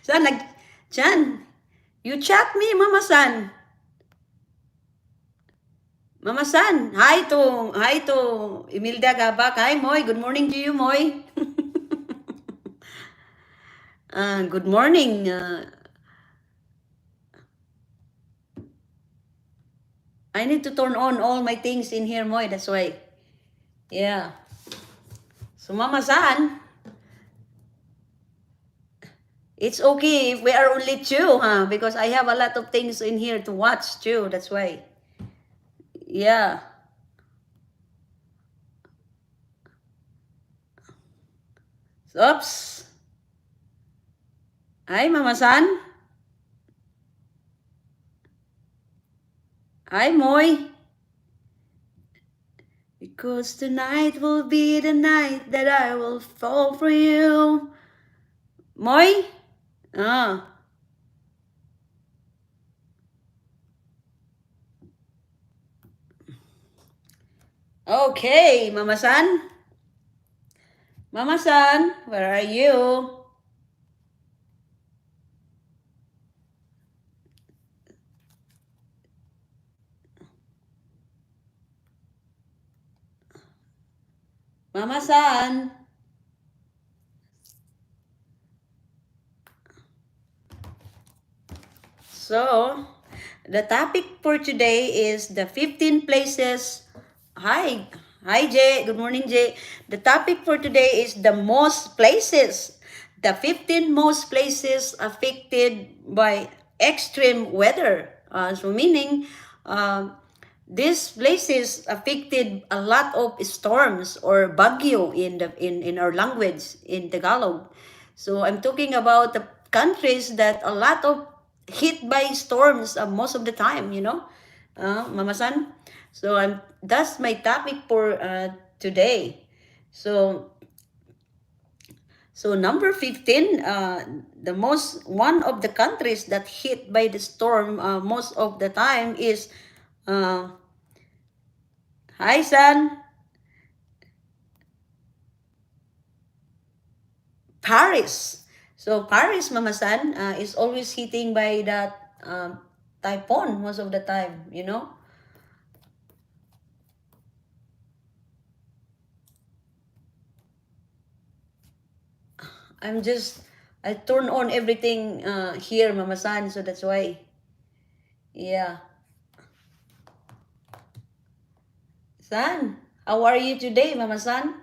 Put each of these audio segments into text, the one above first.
San, Chan, you chat me, Mama San. Mama San, hi to Imelda Gabak. Hi, Moy. Good morning to you, Moy. Good morning. I need to turn on all my things in here, Moy. That's why. Yeah. So, Mama San, it's okay if we are only two, huh? Because I have a lot of things in here to watch too. That's why. Yeah. Oops. Hi, Mama San. Hi, Moy. Because tonight will be the night that I will fall for you. Moy? Ah. Okay, Mama San. Mama San, where are you? Mama San. So, the topic for today is the 15 places. Hi. Hi, Jay. Good morning, Jay. The topic for today is the most places. The 15 most places affected by extreme weather. So, meaning, these places affected a lot of storms or bagyo in our language in Tagalog. So I'm talking about the countries that a lot of hit by storms most of the time, Mama San. So that's my topic for today. So number 15, the most one of the countries that hit by the storm most of the time is hi San, Paris. So Paris, Mama San, is always hitting by that typhoon most of the time. I turn on everything here, Mama San, so that's why. Yeah. San, how are you today, Mama San?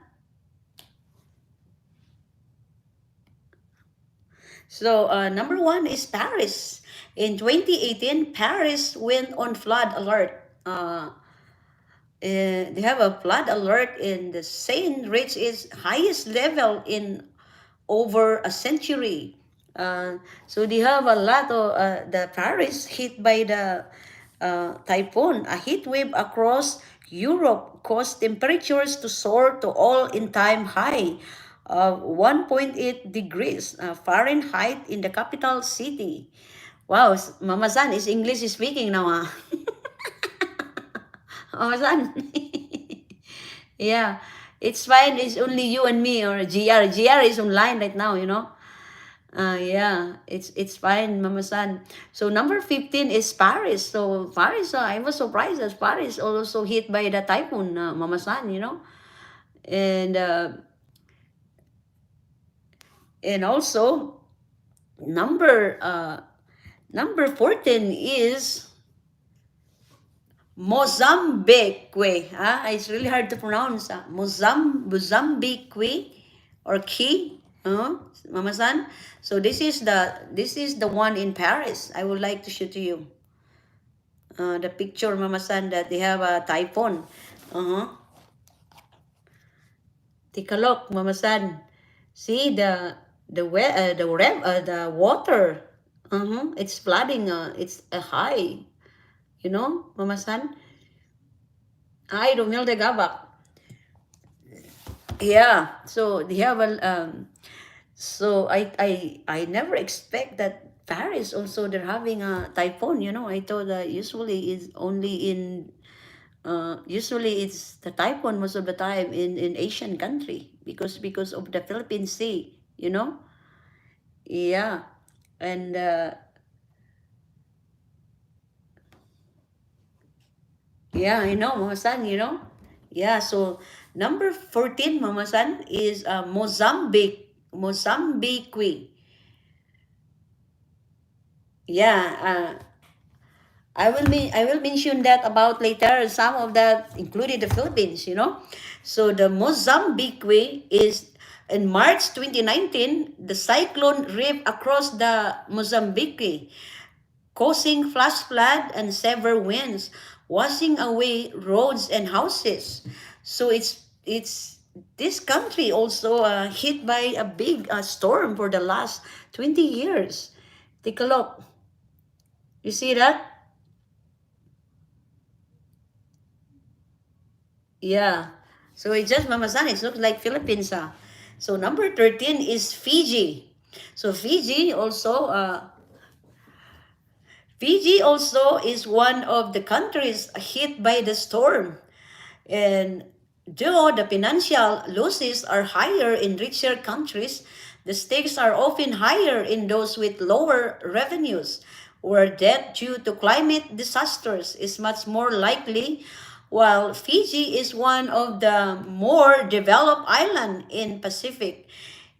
So, number one is Paris. In 2018, Paris went on flood alert. They have a flood alert in the Seine reached its highest level in over a century. So they have a lot of the Paris hit by the typhoon. A heat wave across Europe caused temperatures to soar to all-in-time high of 1.8 degrees Fahrenheit in the capital city. Wow, Mama San is English speaking now. Mama San. Yeah, it's fine. It's only you and me or GR. GR is online right now. Yeah, it's fine, Mama San. So number 15 is Paris. So Paris, I was surprised that Paris also hit by the typhoon, Mama San. And also number 14 is Mozambique. It's really hard to pronounce. Mozambique or Key, Mama San. So this is the one in Paris. I would like to show to you the picture, Mama San, that they have a typhoon. Take a look, Mama San. See the water. It's flooding. It's a high. Mama San. Hi, Romilde Gabak. Yeah. So they have a so I never expect that Paris also they're having a typhoon. I thought that usually it's only in usually it's the typhoon most of the time in Asian country because of the Philippine Sea. Yeah. And yeah, I know, Mama San, you know. Yeah, so number 14, Mama San, is Mozambique. Mozambique. Yeah, I will mention that about later. Some of that included the Philippines, you know. So the Mozambique is in March 2019, the cyclone ripped across the Mozambique, causing flash flood and severe winds, washing away roads and houses. So it's this country also hit by a big storm for the last 20 years. Take a look. You see that? Yeah. So it's just Mama San. It looks like Philippines. So number 13 is Fiji. So Fiji also is one of the countries hit by the storm. And though the financial losses are higher in richer countries, the stakes are often higher in those with lower revenues, where death due to climate disasters is much more likely, while Fiji is one of the more developed island in Pacific.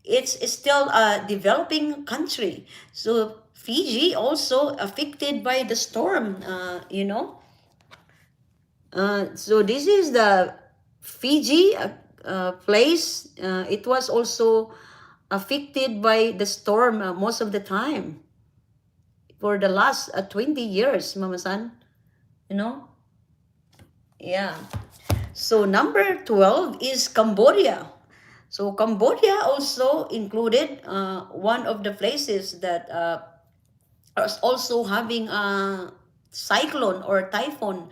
It's still a developing country. So Fiji also affected by the storm, you know. So this is the Fiji place. It was also affected by the storm most of the time for the last 20 years, Mama San. You know? Yeah. So number 12 is Cambodia. So Cambodia also included one of the places that is also having a cyclone or typhoon.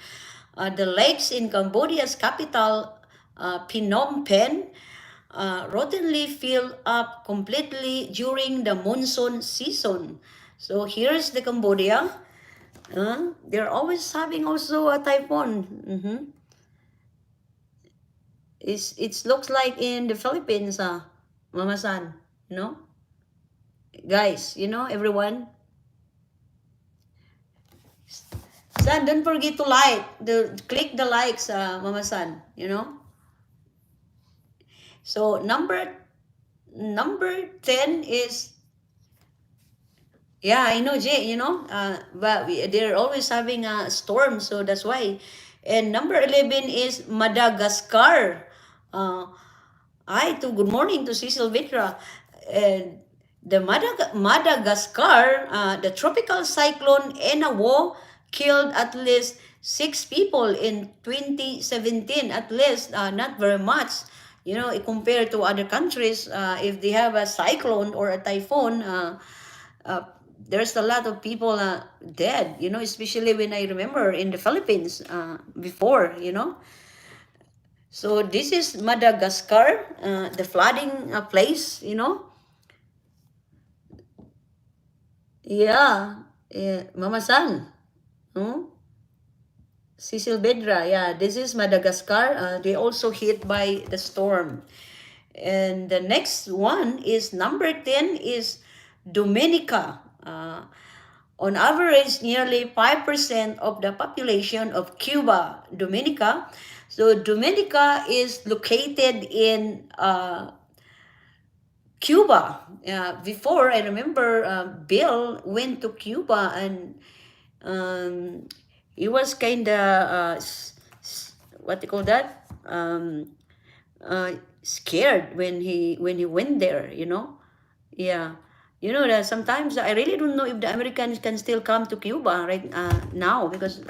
The lakes in Cambodia's capital, Phnom Penh, routinely fill up completely during the monsoon season. So here's the Cambodia. They're always having also a typhoon. It looks like in the Philippines, Mama San, you know? Guys, you know, everyone. San, don't forget to click the likes, Mama San, you know? So number 10 is, yeah, I know, Jay, you know, but they're always having a storm, so that's why. And number 11 is Madagascar. Uh, Hi to good morning to Cecil Vitra. And the Madagascar, the tropical cyclone Enawo killed at least 6 people in 2017. At least, not very much. You know, compared to other countries, if they have a cyclone or a typhoon, uh, there's a lot of people dead. You know, especially when I remember in the Philippines before. You know, so this is Madagascar, the flooding place, you know. Yeah, Mama San, hmm? Cecil Bedra, yeah, this is Madagascar. They also hit by the storm. And the next one is number 10 is Dominica. On average, nearly 5% of the population of Cuba, Dominica. So Dominica is located in Cuba. Before, I remember Bill went to Cuba and um, he was kind of, what do you call that? Scared when he went there, you know? Yeah. You know that sometimes I really don't know if the Americans can still come to Cuba right now because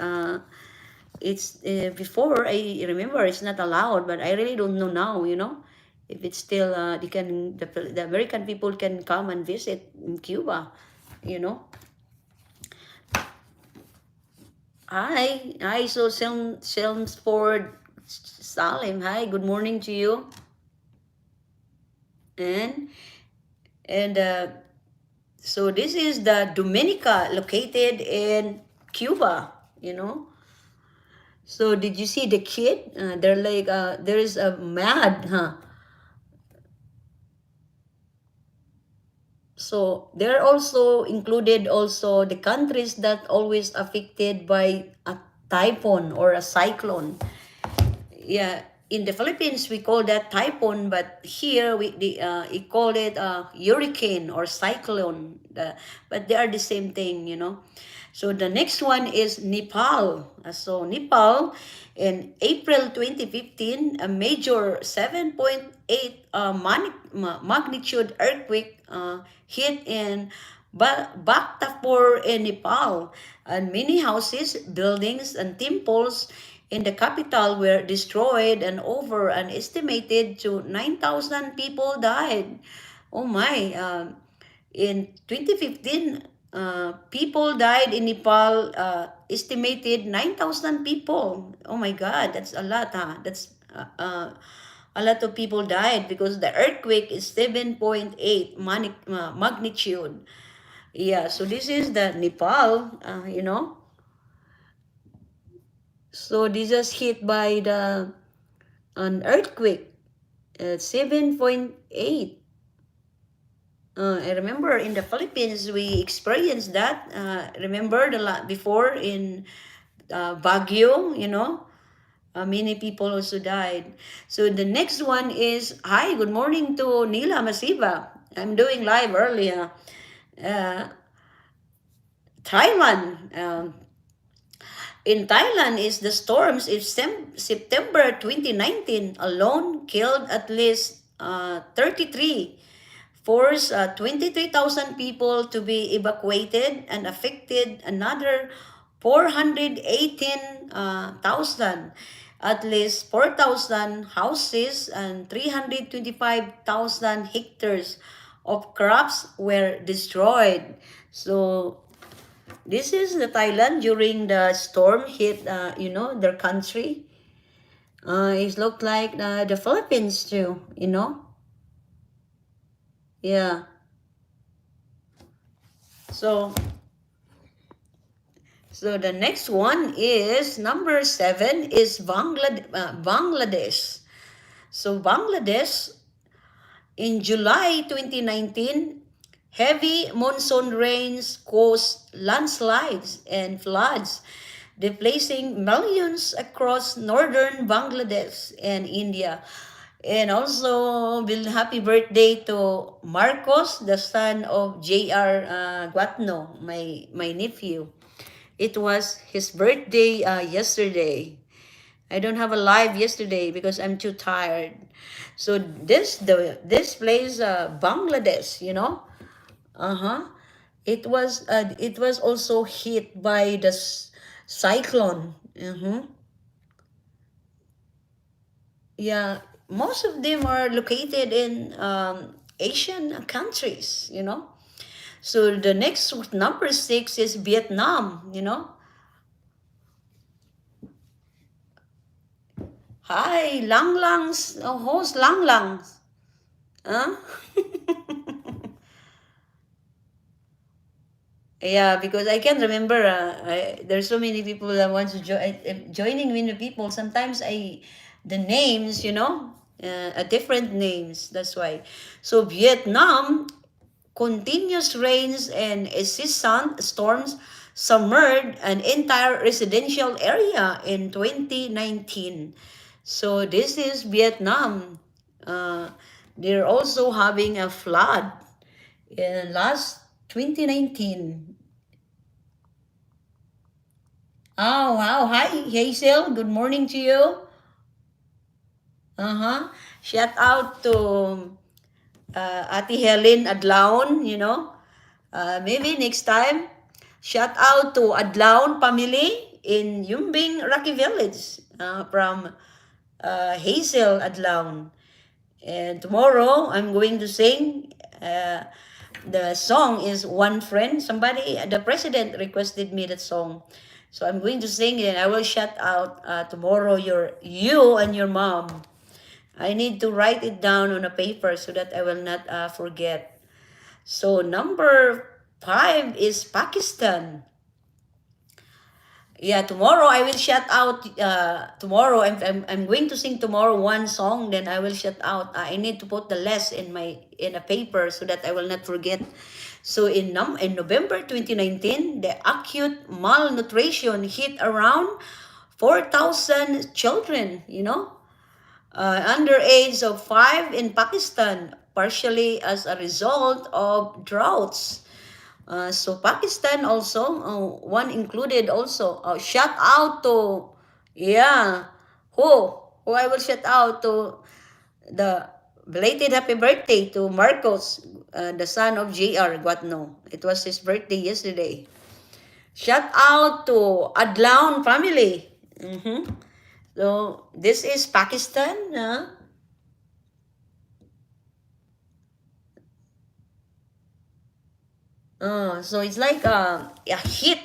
it's before I remember it's not allowed, but I really don't know now. You know, if it's still the American people can come and visit in Cuba. You know, hi, so Selmsford Salim, hi, good morning to you, and and so this is the Dominica located in Cuba. You know. So did you see the kid? They're like, there is a mad, huh? So there also included also the countries that always affected by a typhoon or a cyclone. Yeah, in the Philippines we call that typhoon, but here we call it a hurricane or cyclone. But they are the same thing, you know. So the next one is Nepal. So Nepal, in April 2015, a major 7.8 magnitude earthquake hit in Bhaktapur in Nepal, and many houses, buildings, and temples in the capital were destroyed, and over an estimated to 9,000 people died. Oh my! In 2015, people died in Nepal, estimated 9,000 people. Oh my God, that's a lot, huh? That's a lot of people died because the earthquake is 7.8 magnitude. Yeah, so this is the Nepal, you know. So this is hit by an earthquake at 7.8. I remember in the Philippines we experienced that. Remember the before in Baguio, you know, many people also died. So the next one is, hi, good morning to Nila Masiba. I'm doing live earlier. Uh, Thailand. In Thailand, is the storms in September 2019 alone killed at least 33, forced 23,000 people to be evacuated, and affected another 418,000. At least 4,000 houses and 325,000 hectares of crops were destroyed. So this is the Thailand during the storm hit, you know, their country. It looked like the Philippines too, you know. Yeah. So, so the next one is number 7 is Bangladesh. So Bangladesh in July 2019, heavy monsoon rains caused landslides and floods, displacing millions across northern Bangladesh and India. And also, happy birthday to Marcos, the son of J.R. Guatno, my nephew. It was his birthday yesterday. I don't have a live yesterday because I'm too tired. So this place, Bangladesh, you know, uh-huh. It was also hit by the cyclone. Yeah, most of them are located in Asian countries, you know. So the next number 6 is Vietnam, you know. Hi, Lang Lang's host Lang Lang's. Huh? Yeah, because I can't remember. There's so many people that want to joining many people. Sometimes the names, you know, different names. That's why. So Vietnam, continuous rains and incessant storms submerged an entire residential area in 2019. So this is Vietnam. Uh, they're also having a flood in last 2019. Oh, wow. Hi, Hazel. Good morning to you. Uh-huh. Shout out to Ate Helen Adlaon, you know. Maybe next time, shout out to Adlaon family in Yumbing, Rocky Village, from Hazel Adlaon. And tomorrow, I'm going to sing. The song is One Friend. Somebody, the president requested me that song. So I'm going to sing it, and I will shout out tomorrow you and your mom. I need to write it down on a paper so that I will not forget. So number 5 is Pakistan. Yeah, tomorrow I will shout out. Tomorrow I'm going to sing tomorrow one song. Then I will shout out. I need to put the list in a paper so that I will not forget. So in November 2019, the acute malnutrition hit around 4,000 children. Under age of 5 in Pakistan, partially as a result of droughts. So Pakistan also, one included also. Shout out to, yeah, who I will shout out to the belated happy birthday to Marcos, the son of JR Guatno. It was his birthday yesterday. Shout out to Adlaun family. So this is Pakistan. So it's like a heat.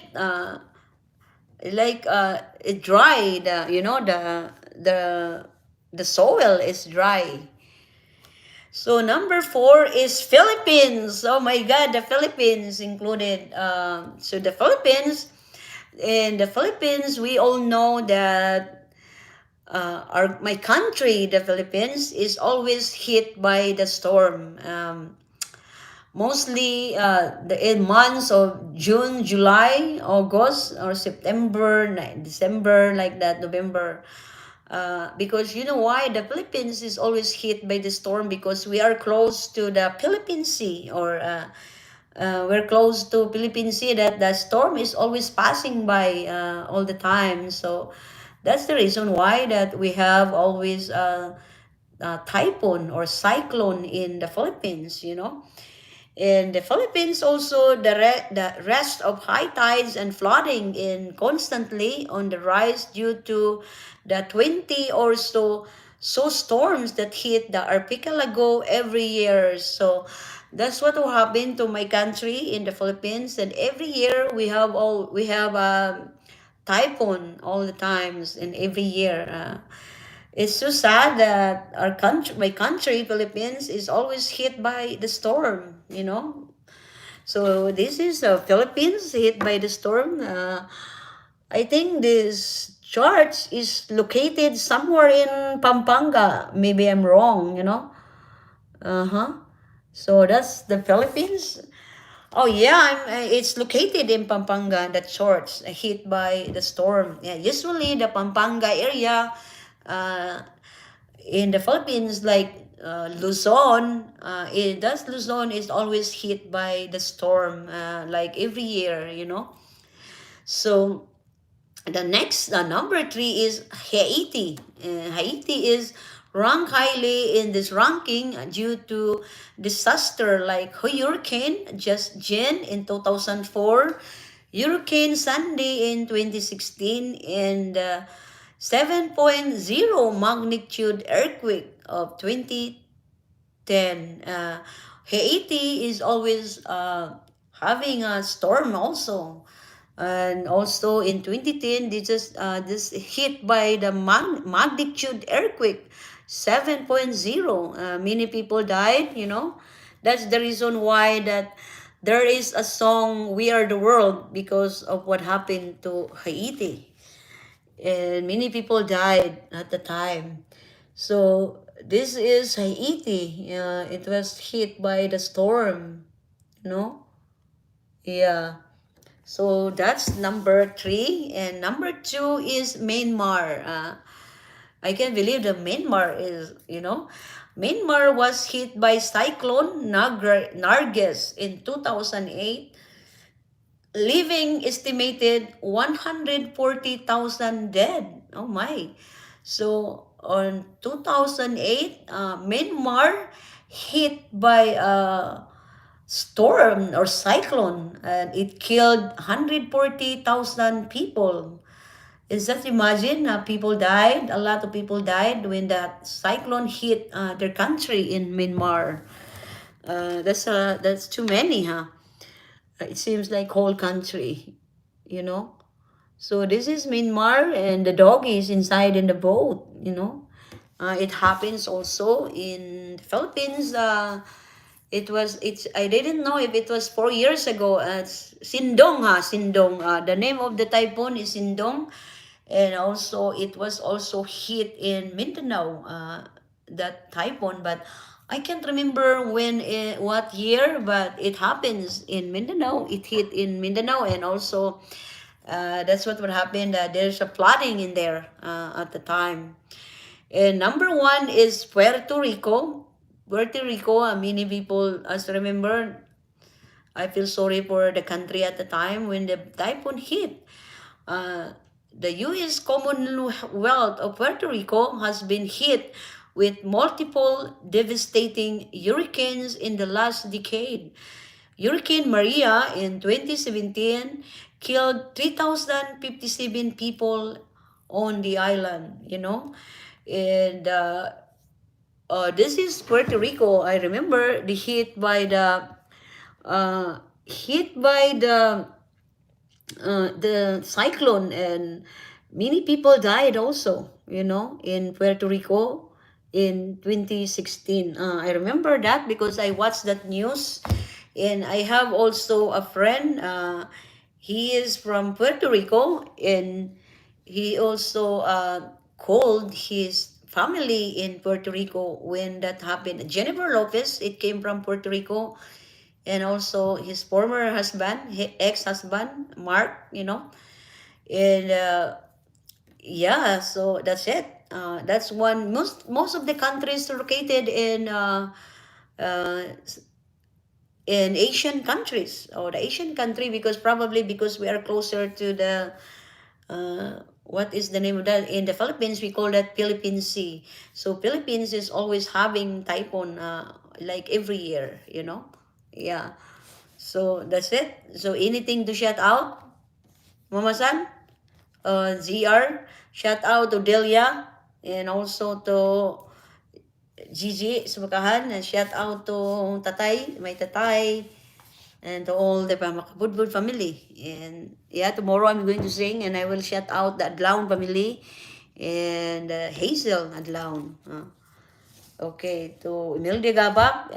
Like it dried. The soil is dry. So number 4 is Philippines. Oh my God, the Philippines included. So the Philippines, in the Philippines, we all know that my country, the Philippines, is always hit by the storm. Mostly in months of June, July, August, or September, December, like that, November. Because you know why the Philippines is always hit by the storm, because we are close to the Philippine Sea, or we're close to Philippine Sea, that the storm is always passing by all the time. So that's the reason why that we have always typhoon or cyclone in the Philippines. In the Philippines also, the rest of high tides and flooding in constantly on the rise due to the 20 or so storms that hit the archipelago every year. So that's what will happen to my country in the Philippines. And every year we have a typhoon all the times, and every year. It's so sad that my country, Philippines, is always hit by the storm. So this is Philippines hit by the storm. I think this church is located somewhere in Pampanga. Maybe I'm wrong. Uh-huh. So that's the Philippines. Oh yeah, it's located in Pampanga, that church hit by the storm. Yeah, usually the Pampanga area uh, in the Philippines, like Luzon, Luzon is always hit by the storm, like every year. So the next, number 3 is Haiti. Haiti is ranked highly in this ranking due to disaster like Hurricane just Jen in 2004, Hurricane Sandy in 2016, and 7.0 magnitude earthquake of 2010. Haiti is always having a storm also. And also in 2010, this hit by the magnitude earthquake 7.0. Many people died. That's the reason why that there is a song "We Are the World" because of what happened to Haiti, and many people died at the time. So this is Haiti. It was hit by the storm. You know, yeah. So that's number 3, and number 2 is Myanmar. I can't believe that Myanmar was hit by cyclone Nargis in 2008, leaving estimated 140,000 dead. Oh my. So on 2008, Myanmar hit by a storm or cyclone, and it killed 140,000 people. Is just imagine, people died, a lot of people died when that cyclone hit their country in Myanmar. That's too many, huh? It seems like whole country, you know. So this is Myanmar, and the dog is inside in the boat. It happens also in the Philippines. I didn't know if it was 4 years ago. Sindong, Sindong. The name of the typhoon is Sindong. And also, it was also hit in Mindanao, that typhoon. But I can't remember what year, but it happens in Mindanao. It hit in Mindanao, and also that's what happened. There's a flooding in there at the time. And number one is Puerto Rico. Puerto Rico, many people, as remember, I feel sorry for the country at the time when the typhoon hit. Uh, the U.S. Commonwealth of Puerto Rico has been hit with multiple devastating hurricanes in the last decade. Hurricane Maria in 2017 killed 3,057 people on the island, And this is Puerto Rico. I remember the hit by the cyclone, and many people died also, in Puerto Rico in 2016. I remember that because I watched that news, and I have also a friend. He is from Puerto Rico, and he also called his family in Puerto Rico when that happened. Jennifer Lopez, it came from Puerto Rico, and also his former husband, ex-husband, Mark, and yeah, so that's it. That's one. Most of the countries located uh, in Asian countries, or the Asian country, because probably because we are closer to the what is the name of that? In the Philippines, we call that Philippine Sea. So Philippines is always having typhoon, like every year, Yeah. So that's it. So anything to shout out, Mama San? ZR, shout out to Delia, and also to Gigi Sumakahan, and shout out to Tatay, my Tatay, and to all the Makabudbud family. And yeah, tomorrow I'm going to sing, and I will shout out the Adlaon family and Hazel Adlaon. Okay, to Imelda Gabak,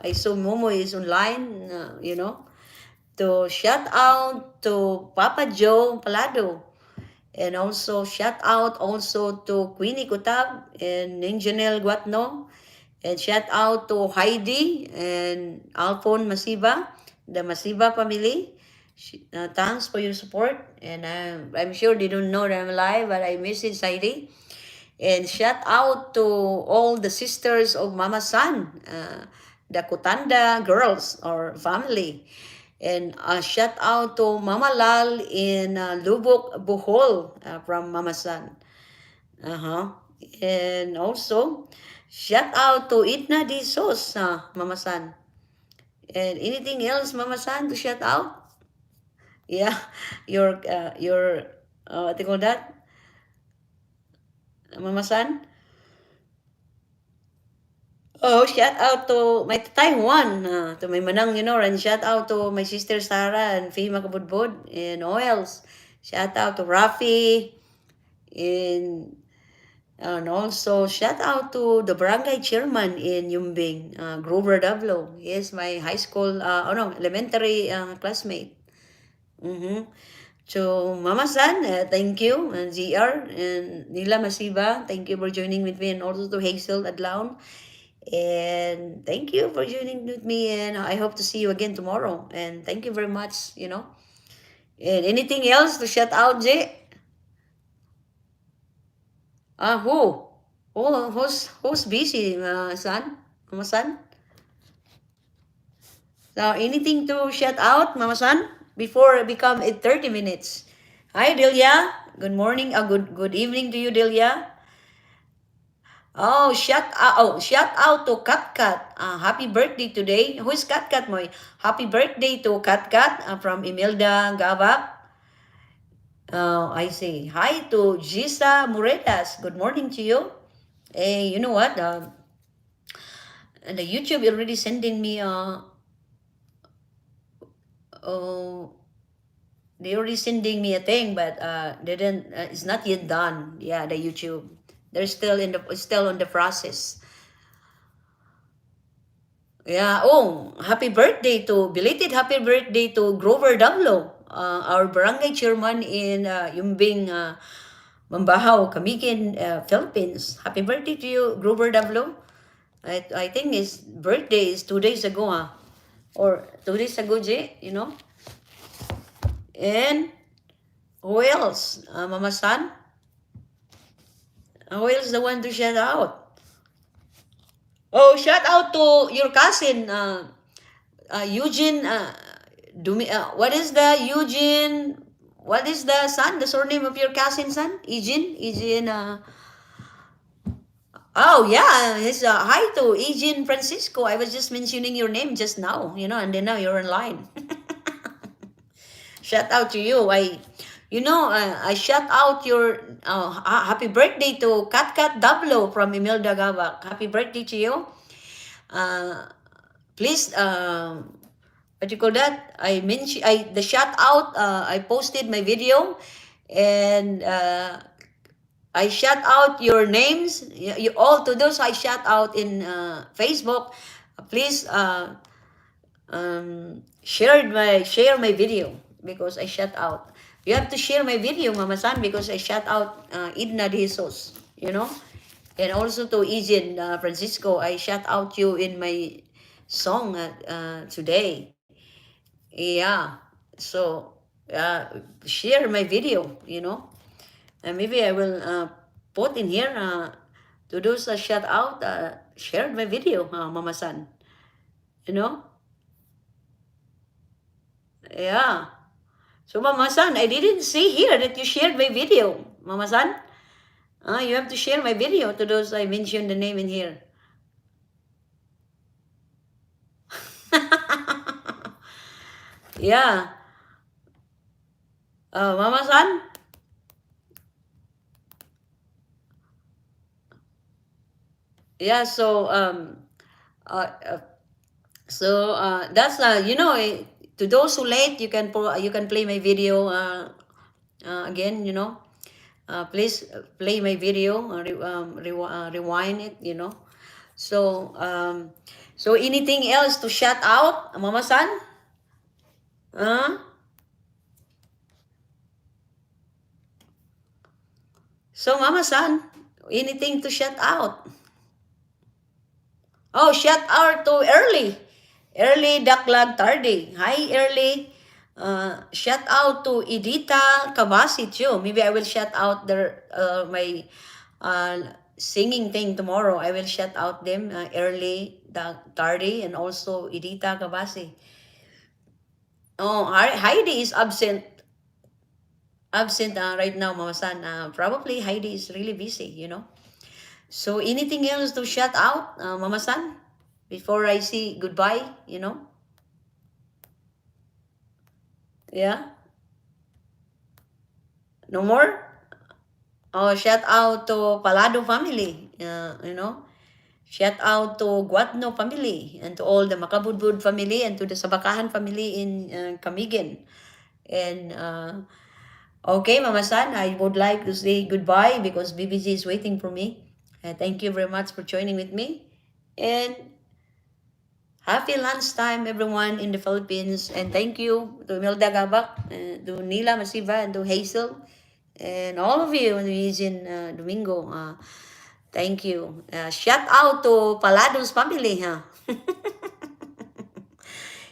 I saw Momo is online, To shout out to Papa Joe Palado, and also shout out also to Queenie Kutab and Ninjanel Guatno, and shout out to Heidi and Alphon Masiba, the Masiba family. Thanks for your support, and I'm sure they don't know that I'm alive, but I message Heidi. And shout out to all the sisters of Mama San, the Kutanda girls or family. And shout out to Mama Lal in Lubok, Bohol, from Mama San. Uh-huh. And also, shout out to Itna de Sos, Mama San. And anything else, Mama San, to shout out? Yeah, what do you call that, Mama San? Oh, shout out to my Taiwan, to my Manang, and shout out to my sister Sarah and Faye Makabudbud and Oils. Shout out to Rafi, and also shout out to the barangay chairman in Yumbing, Grover Dablo. He is my high school, elementary classmate. Mm-hmm. So, Mama San, thank you, and ZR, and Nila Masiba, thank you for joining with me, and also to Hazel Adlaon. And thank you for joining with me, and I hope to see you again tomorrow. And thank you very much, And anything else to shout out, Jay? Who? Who's busy, son? Mama San? So, anything to shout out, Mama San? Before it become 30 minutes. Hi, Delia. Good morning. Good evening to you, Delia. Shout out to Kat Kat. Happy birthday today. Who is Kat Kat, Moy? Happy birthday to Kat Kat from Imelda Gavak. I say hi to Gisa Muretas. Good morning to you. Hey, you know what? And the YouTube already sending me they already sending me a thing, but didn't it's not yet done. Yeah, the YouTube. They're still on the process. Yeah. Oh, happy birthday to belated happy birthday to Grover Dablo, our barangay chairman in Yumbing, Mambahaw, Camiguin, Philippines. Happy birthday to you, Grover Dablo. I think his birthday is 2 days ago, or 2 days ago, Jay, you know. And who else? Mama San? Who else the one to shout out? Oh, shout out to your cousin, Eugene. What is the Eugene? What is the son? The surname of your cousin son? Eugene? Eugene. Oh, yeah. His, hi to Eugene Francisco. I was just mentioning your name just now, you know, and then now you're in line. Shout out to you. I shout out your happy birthday to Kat Dablo from Imelda Gabak. Happy birthday to you. Uh, Please, what you call that? I mentioned the shout out. I posted my video, and I shout out your names. You all to those I shout out in Facebook. Please share my video because I shout out. You have to share my video, Mama San, because I shout out Idna de Jesus, you know, and also to Eugene Francisco. I shout out you in my song today. Yeah, so share my video, you know, and maybe I will put in here to those shout out. Share my video, Mama San, you know. Yeah. So, Mama San, I didn't see here that you shared my video. Mama San, you have to share my video to those I mentioned the name in here. Yeah. Mama San? Yeah, uh, uh, that's, to those who late, you can play my video again, you know. Please play my video, rewind it, you know. So, so anything else to shout out, Mama San? Uh, so, Mama San, anything to shout out? Oh, shout out to Early. Early Daklag Tardy. Hi, Early. Shout out to Edita Kabasi too. Maybe I will shout out my singing thing tomorrow. I will shout out them, Early Tardy, and also Edita Kabasi. Oh, Heidi is absent right now, Mama San. Probably Heidi is really busy, you know. So anything else to shout out, Mama San? Before I say goodbye, you know? Yeah? No more? Oh, shout out to Palado family, you know? Shout out to Guatno family and to all the Makabudbud family and to the Sabakahan family in Camiguin. And okay, Mama San, I would like to say goodbye because BBG is waiting for me. Thank you very much for joining with me. And happy lunchtime, everyone in the Philippines. And thank you to Imelda Gabak, to Nila Masiva, and to Hazel, and all of you in the region, Domingo. Thank you. Shout out to Palado's family, huh?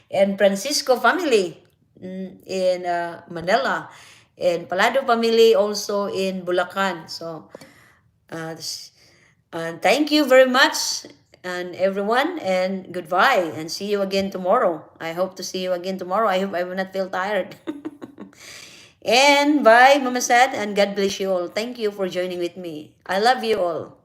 And Francisco family in Manila. And Palado family also in Bulacan. So, thank you very much, and everyone, and goodbye, and see you again tomorrow. I hope to see you again tomorrow. I hope I will not feel tired. And bye, Mama Sad, and God bless you all. Thank you for joining with me. I love you all.